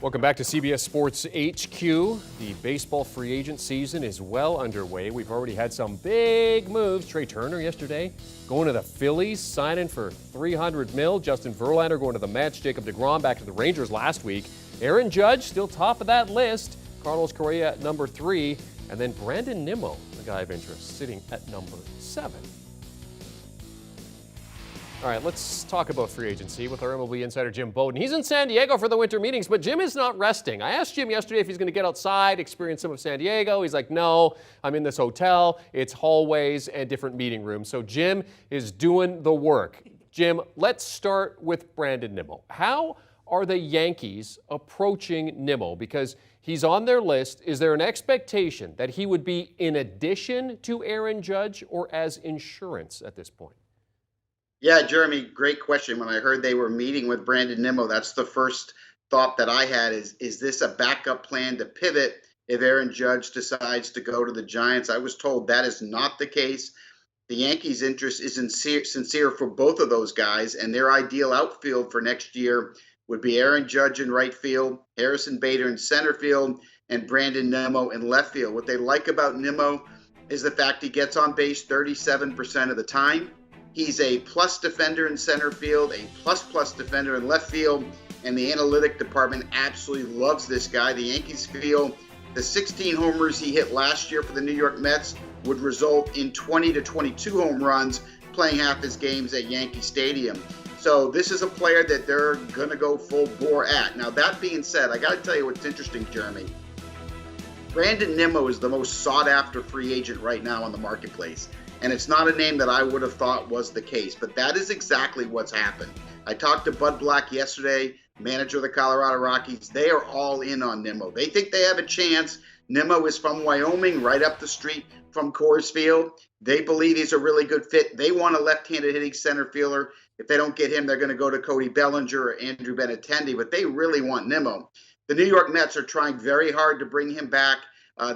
Welcome back to CBS Sports HQ. The baseball free agent season is well underway. We've already had some big moves. Trey Turner yesterday going to the Phillies, signing for $300 million. Justin Verlander going to the Mets. Jacob deGrom back to the Rangers last week. Aaron Judge still top of that list. Carlos Correa at number 3. And then Brandon Nimmo, the guy of interest, sitting at number 7. All right, let's talk about free agency with our MLB insider, Jim Bowden. He's in San Diego for the winter meetings, but Jim is not resting. I asked Jim yesterday if he's going to get outside, experience some of San Diego. He's like, no, I'm in this hotel. It's hallways and different meeting rooms. So Jim is doing the work. Jim, let's start with Brandon Nimmo. How are the Yankees approaching Nimmo? Because he's on their list. Is there an expectation that he would be in addition to Aaron Judge or as insurance at this point? Yeah, Jeremy, great question. When I heard they were meeting with Brandon Nimmo, that's the first thought that I had is this a backup plan to pivot if Aaron Judge decides to go to the Giants? I was told that is not the case. The Yankees' interest is sincere for both of those guys, and their ideal outfield for next year would be Aaron Judge in right field, Harrison Bader in center field, and Brandon Nimmo in left field. What they like about Nimmo is the fact he gets on base 37% of the time. He's a plus defender in center field, a plus defender in left field, and the analytic department absolutely loves this guy. The Yankees feel the 16 homers he hit last year for the New York Mets would result in 20 to 22 home runs playing half his games at Yankee Stadium. So this is a player that they're going to go full bore at. Now, that being said, I got to tell you what's interesting, Jeremy. Brandon Nimmo is the most sought-after free agent right now on the marketplace. And it's not a name that I would have thought was the case, but that is exactly what's happened. I talked to Bud Black yesterday, manager of the Colorado Rockies. They are all in on Nimmo. They think they have a chance. Nimmo is from Wyoming, right up the street from Coors Field. They believe he's a really good fit. They want a left-handed hitting center fielder. If they don't get him, they're going to go to Cody Bellinger or Andrew Benintendi, but they really want Nimmo. The New York Mets are trying very hard to bring him back.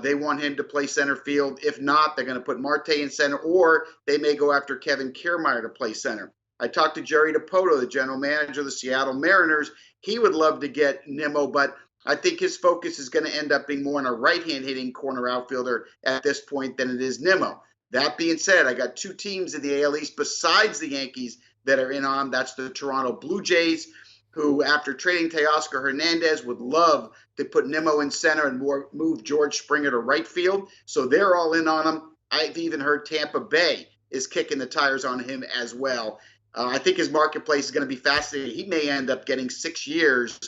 They want him to play center field. If not, they're going to put Marte in center, or they may go after Kevin Kiermaier to play center. I talked to Jerry DiPoto, the general manager of the Seattle Mariners. He would love to get Nimmo, but I think his focus is going to end up being more on a right-hand hitting corner outfielder at this point than it is Nimmo. That being said, I got 2 teams in the AL East besides the Yankees that are in on. That's the Toronto Blue Jays, who, after trading Teoscar Hernandez, would love to put Nimmo in center and move George Springer to right field. So they're all in on him. I've even heard Tampa Bay is kicking the tires on him as well. I think his marketplace is going to be fascinating. He may end up getting 6 years,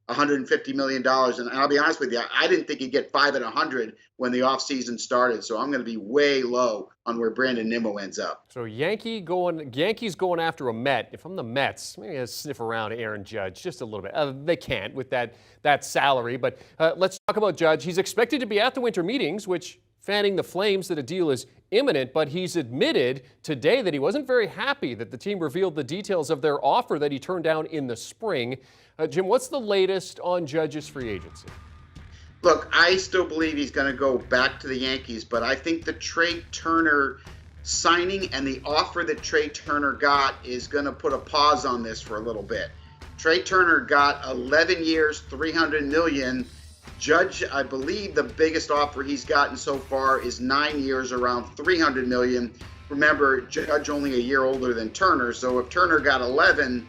$150 million. And I'll be honest with you, I didn't think he'd get 5 at 100 when the offseason started. So I'm going to be way low on where Brandon Nimmo ends up. So Yankees going after a Met. If I'm the Mets, maybe I'll sniff around Aaron Judge just a little bit. They can't with that salary. But let's talk about Judge. He's expected to be at the winter meetings, which fanning the flames that a deal is imminent, but he's admitted today that he wasn't very happy that the team revealed the details of their offer that he turned down in the spring. Jim, what's the latest on Judge's free agency? Look, I still believe he's going to go back to the Yankees, but I think the Trey Turner signing and the offer that Trey Turner got is going to put a pause on this for a little bit. Trey Turner got 11 years, $300 million. Judge, I believe the biggest offer he's gotten so far is 9 years, around $300 million. Remember, Judge only a year older than Turner, so if Turner got 11,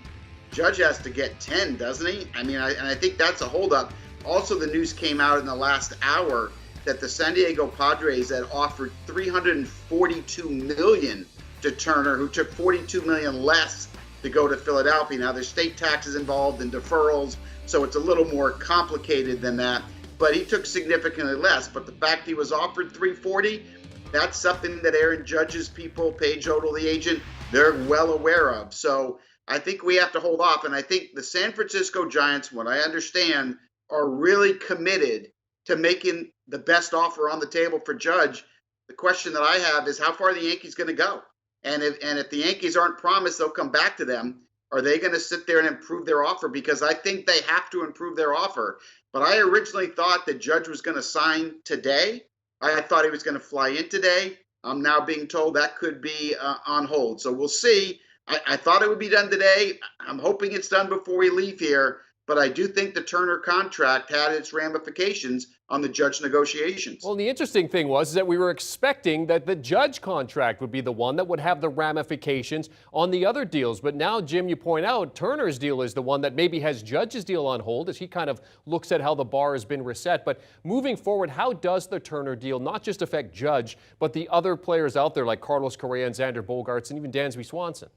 Judge has to get 10, doesn't he? I mean, I think that's a holdup. Also, the news came out in the last hour that the San Diego Padres had offered $342 million to Turner, who took $42 million less to go to Philadelphia. Now, there's state taxes involved and deferrals, so it's a little more complicated than that. But he took significantly less. But the fact he was offered $340, that's something that Aaron Judge's people, Paige Odell, the agent, they're well aware of. So I think we have to hold off. And I think the San Francisco Giants, what I understand, are really committed to making the best offer on the table for Judge. The question that I have is how far are the Yankees going to go? And if the Yankees aren't promised they'll come back to them, are they going to sit there and improve their offer? Because I think they have to improve their offer. But I originally thought that Judge was going to sign today. I thought he was going to fly in today. I'm now being told that could be on hold. So we'll see. I thought it would be done today. I'm hoping it's done before we leave here. but I do think the Turner contract had its ramifications on the Judge negotiations. Well, the interesting thing was that we were expecting that the Judge contract would be the one that would have the ramifications on the other deals. But now, Jim, you point out Turner's deal is the one that maybe has Judge's deal on hold as he kind of looks at how the bar has been reset. But moving forward, how does the Turner deal not just affect Judge, but the other players out there like Carlos Correa and Xander Bogaerts and even Dansby Swanson?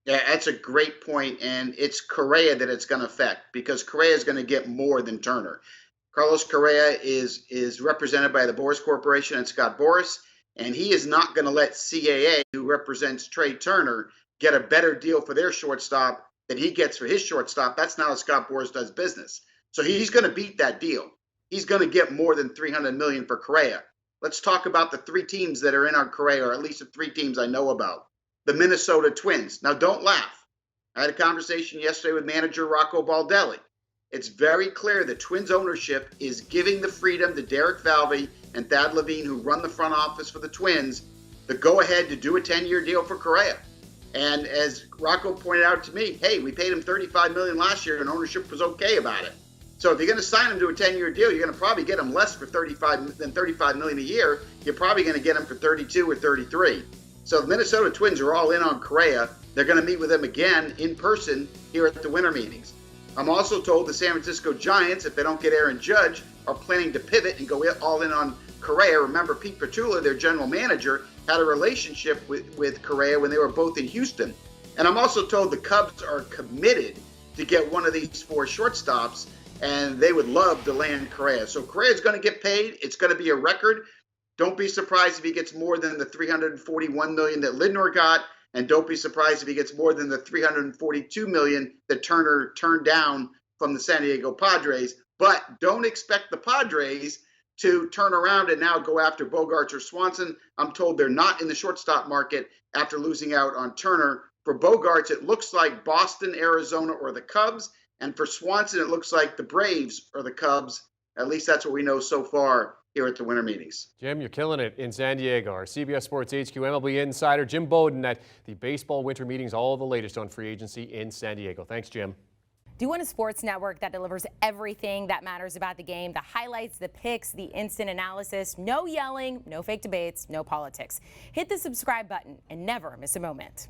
Yeah, that's a great point, and it's Correa that it's going to affect because Correa is going to get more than Turner. Carlos Correa is represented by the Boras Corporation and Scott Boras, and he is not going to let CAA, who represents Trey Turner, get a better deal for their shortstop than he gets for his shortstop. That's not how Scott Boras does business. So he's going to beat that deal. He's going to get more than $300 million for Correa. Let's talk about the three teams that are in on Correa, or at least the three teams I know about. The Minnesota Twins. Now, don't laugh. I had a conversation yesterday with manager Rocco Baldelli. It's very clear that Twins ownership is giving the freedom to Derek Falvey and Thad Levine, who run the front office for the Twins, the go-ahead to do a 10-year deal for Correa. And as Rocco pointed out to me, hey, we paid him $35 million last year, and ownership was okay about it. So if you're going to sign him to a 10-year deal, you're going to probably get him less for $35 million a year. You're probably going to get him for 32 or 33. So the Minnesota Twins are all in on Correa. They're going to meet with him again in person here at the winter meetings. I'm also told the San Francisco Giants, if they don't get Aaron Judge, are planning to pivot and go all in on Correa. Remember, Pete Petula, their general manager, had a relationship with Correa when they were both in Houston. And I'm also told the Cubs are committed to get one of these four shortstops, and they would love to land Correa. So Correa is going to get paid. It's going to be a record. Don't be surprised if he gets more than the $341 million that Lindor got, and don't be surprised if he gets more than the $342 million that Turner turned down from the San Diego Padres. But don't expect the Padres to turn around and now go after Bogaerts or Swanson. I'm told they're not in the shortstop market after losing out on Turner. For Bogaerts, it looks like Boston, Arizona, or the Cubs. And for Swanson, it looks like the Braves or the Cubs. At least that's what we know so far here at the winter meetings. Jim, you're killing it in San Diego. Our CBS Sports HQ MLB insider Jim Bowden at the baseball winter meetings, all the latest on free agency in San Diego. Thanks, Jim. Do you want a sports network that delivers everything that matters about the game? The highlights, the picks, the instant analysis, no yelling, no fake debates, no politics. Hit the subscribe button and never miss a moment.